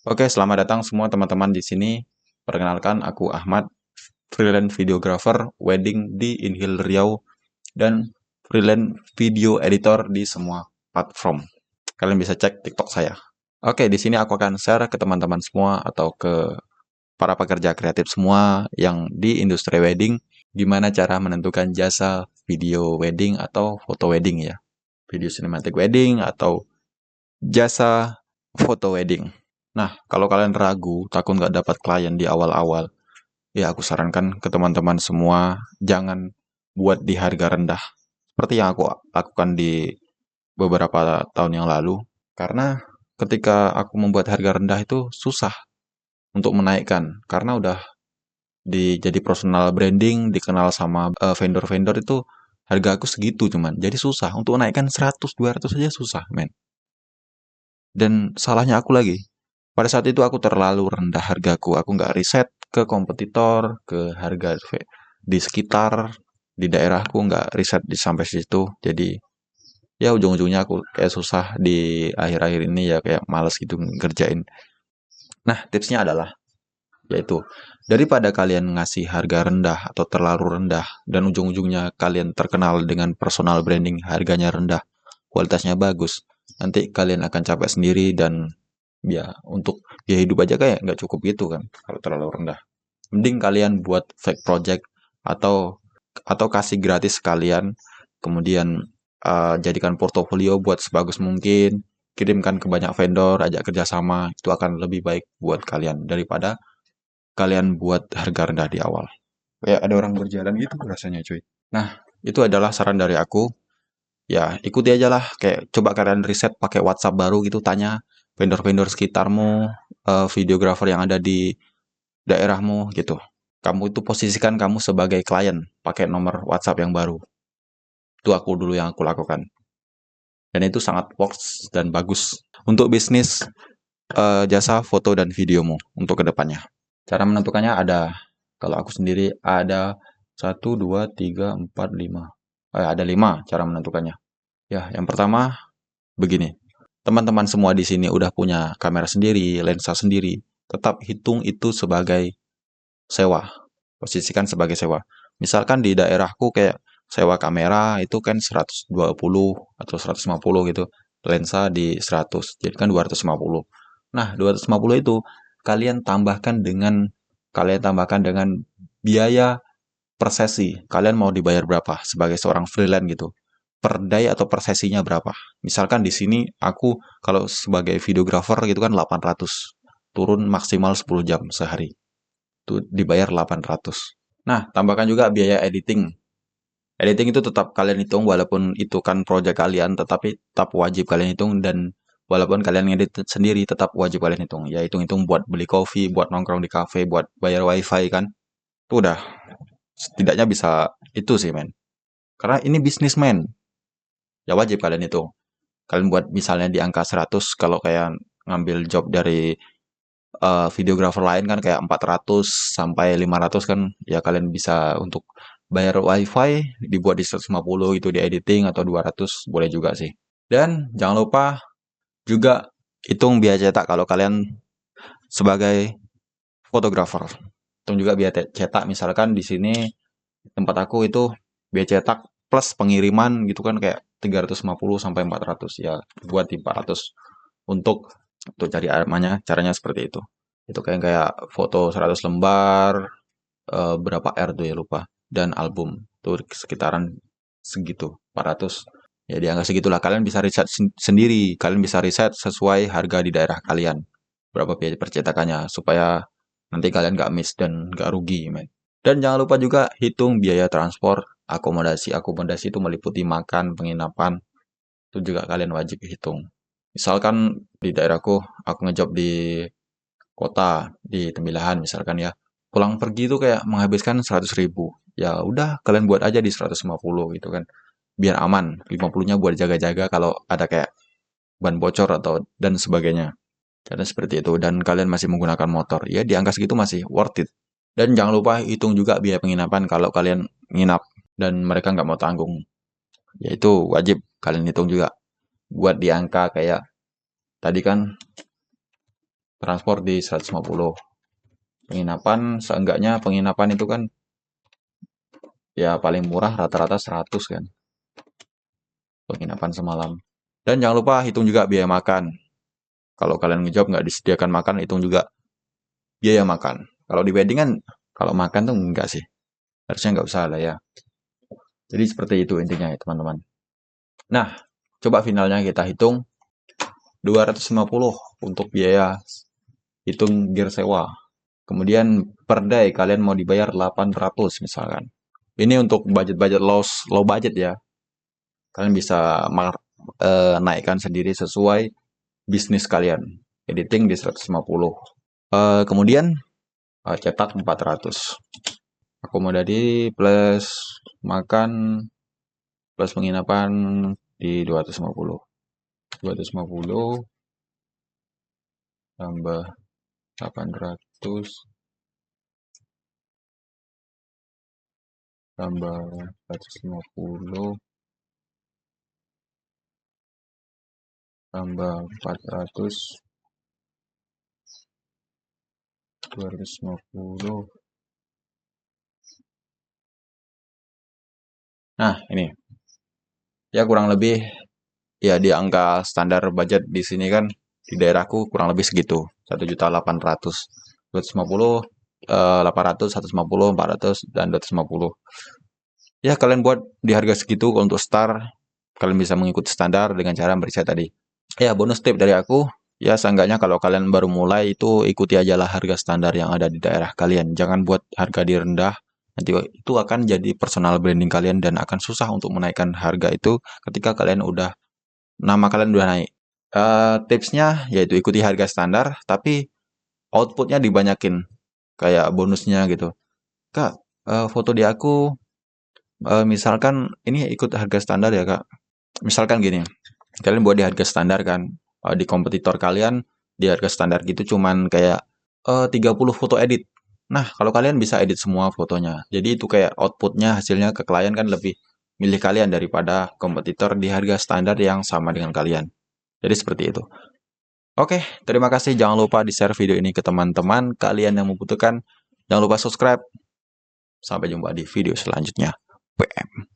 Oke, selamat datang semua teman-teman di sini. Perkenalkan, aku Ahmad, freelance videographer wedding di Inhil Riau dan freelance video editor di semua platform. Kalian bisa cek TikTok saya. Oke, di sini aku akan share ke teman-teman semua atau ke para pekerja kreatif semua yang di industri wedding, gimana cara menentukan jasa video wedding atau foto wedding ya. Video cinematic wedding atau jasa foto wedding. Nah, kalau kalian ragu, takut nggak dapat klien di awal-awal, ya aku sarankan ke teman-teman semua, jangan buat di harga rendah. Seperti yang aku lakukan di beberapa tahun yang lalu. Karena ketika aku membuat harga rendah itu susah untuk menaikkan. Karena udah jadi personal branding, dikenal sama vendor-vendor itu, harga aku segitu cuman. Jadi susah, untuk naikkan 100-200 aja susah, men. Dan salahnya aku lagi, pada saat itu aku terlalu rendah hargaku. Aku nggak riset ke kompetitor, ke harga di sekitar, di daerahku nggak riset di sampai situ. Jadi ya ujung-ujungnya aku kayak susah di akhir-akhir ini ya kayak males gitu ngerjain. Nah tipsnya adalah yaitu daripada kalian ngasih harga rendah atau terlalu rendah dan ujung-ujungnya kalian terkenal dengan personal branding harganya rendah, kualitasnya bagus, nanti kalian akan capek sendiri dan ya untuk biaya hidup aja kayak nggak cukup gitu kan kalau terlalu rendah. Mending kalian buat fake project atau kasih gratis sekalian, kemudian jadikan portofolio buat sebagus mungkin, kirimkan ke banyak vendor, ajak kerjasama, itu akan lebih baik buat kalian daripada kalian buat harga rendah di awal. Kayak ada orang berjalan gitu rasanya cuy. Nah, itu adalah saran dari aku. Ya, ikuti aja lah. Kayak coba kalian riset pakai WhatsApp baru gitu, tanya vendor-vendor sekitarmu, videographer yang ada di daerahmu gitu. Kamu itu posisikan kamu sebagai klien, pakai nomor WhatsApp yang baru. Itu aku dulu yang aku lakukan. Dan itu sangat works dan bagus untuk bisnis jasa foto dan videomu untuk kedepannya. Cara menentukannya ada, kalau aku sendiri ada 1, 2, 3, 4, 5. Ada 5 cara menentukannya. Ya, yang pertama begini. Teman-teman semua di sini udah punya kamera sendiri, lensa sendiri. Tetap hitung itu sebagai sewa. Posisikan sebagai sewa. Misalkan di daerahku kayak sewa kamera itu kan 120 atau 150 gitu. Lensa di 100, jadi kan 250. Nah, 250 itu kalian tambahkan dengan biaya per sesi. Kalian mau dibayar berapa sebagai seorang freelance gitu? Per day atau per sesinya berapa? Misalkan di sini aku kalau sebagai videographer gitu kan 800. Turun maksimal 10 jam sehari. Itu dibayar 800. Nah, tambahkan juga biaya editing. Editing itu tetap kalian hitung walaupun itu kan project kalian, tetapi tetap wajib kalian hitung dan walaupun kalian ngedit sendiri tetap wajib kalian hitung. Ya hitung-hitung buat beli kopi, buat nongkrong di cafe, buat bayar wifi kan. Itu udah setidaknya bisa itu sih men. Karena ini bisnis men. Ya wajib kalian hitung. Kalian buat misalnya di angka 100 kalau kayak ngambil job dari videographer lain kan kayak 400 sampai 500 kan ya kalian bisa untuk bayar wifi dibuat di 150 itu di editing atau 200 boleh juga sih. Dan jangan lupa juga hitung biaya cetak kalau kalian sebagai fotografer. Hitung juga biaya cetak misalkan di sini tempat aku itu biaya cetak plus pengiriman gitu kan kayak 350 sampai 400 ya buat di 400 untuk cari armanya caranya seperti itu. Itu kayak foto 100 lembar, berapa R tuh ya lupa, dan album. Tuh sekitaran segitu, 400. Ya di angka segitulah, kalian bisa riset sendiri, kalian bisa riset sesuai harga di daerah kalian. Berapa biaya percetakannya, supaya nanti kalian gak miss dan gak rugi, men. Dan jangan lupa juga hitung biaya transport, akomodasi. Akomodasi itu meliputi makan, penginapan, itu juga kalian wajib hitung. Misalkan di daerahku, aku ngejob di kota di Tembilahan misalkan ya, pulang pergi itu kayak menghabiskan 100.000. Ya udah kalian buat aja di 150 gitu kan, biar aman. 50-nya buat jaga-jaga kalau ada kayak ban bocor atau dan sebagainya. Karena seperti itu dan kalian masih menggunakan motor ya di angka segitu masih worth it. Dan jangan lupa hitung juga biaya penginapan kalau kalian nginap dan mereka nggak mau tanggung, yaitu wajib kalian hitung juga buat di angka kayak tadi kan transport di 150. Penginapan, seenggaknya penginapan itu kan ya paling murah rata-rata 100 kan, penginapan semalam. Dan jangan lupa hitung juga biaya makan. Kalau kalian ngejob nggak disediakan makan, hitung juga biaya makan. Kalau di wedding kan, kalau makan tuh enggak sih. Harusnya nggak usah lah ya. Jadi seperti itu intinya ya teman-teman. Nah, coba finalnya kita hitung 250 untuk biaya hitung gear sewa. Kemudian per day kalian mau dibayar 800 misalkan. Ini untuk budget-budget low budget ya. Kalian bisa naikkan sendiri sesuai bisnis kalian. Editing di 150. Kemudian cetak 400. Akomodasi plus makan plus penginapan di 250. 250 tambah 800 tambah 150 tambah 400 250. Nah, ini ya kurang lebih ya di angka standar budget di sini kan di daerahku kurang lebih segitu. 1.800.000. 250 800, 150, 400 dan 250. Ya kalian buat di harga segitu untuk start, kalian bisa mengikuti standar dengan cara beri saya tadi. Ya bonus tip dari aku, ya seenggaknya kalau kalian baru mulai itu ikuti aja lah harga standar yang ada di daerah kalian. Jangan buat harga di rendah, nanti itu akan jadi personal branding kalian dan akan susah untuk menaikkan harga itu ketika nama kalian udah naik. Tipsnya yaitu ikuti harga standar, tapi outputnya dibanyakin, kayak bonusnya gitu. Kak, foto di aku, misalkan ini ikut harga standar ya kak. Misalkan gini, kalian buat di harga standar kan, di kompetitor kalian di harga standar gitu cuman kayak 30 foto edit. Nah, kalau kalian bisa edit semua fotonya, jadi itu kayak outputnya hasilnya ke klien kan lebih milih kalian daripada kompetitor di harga standar yang sama dengan kalian. Jadi seperti itu. Oke, terima kasih. Jangan lupa di-share video ini ke teman-teman kalian yang membutuhkan. Jangan lupa subscribe. Sampai jumpa di video selanjutnya. PM.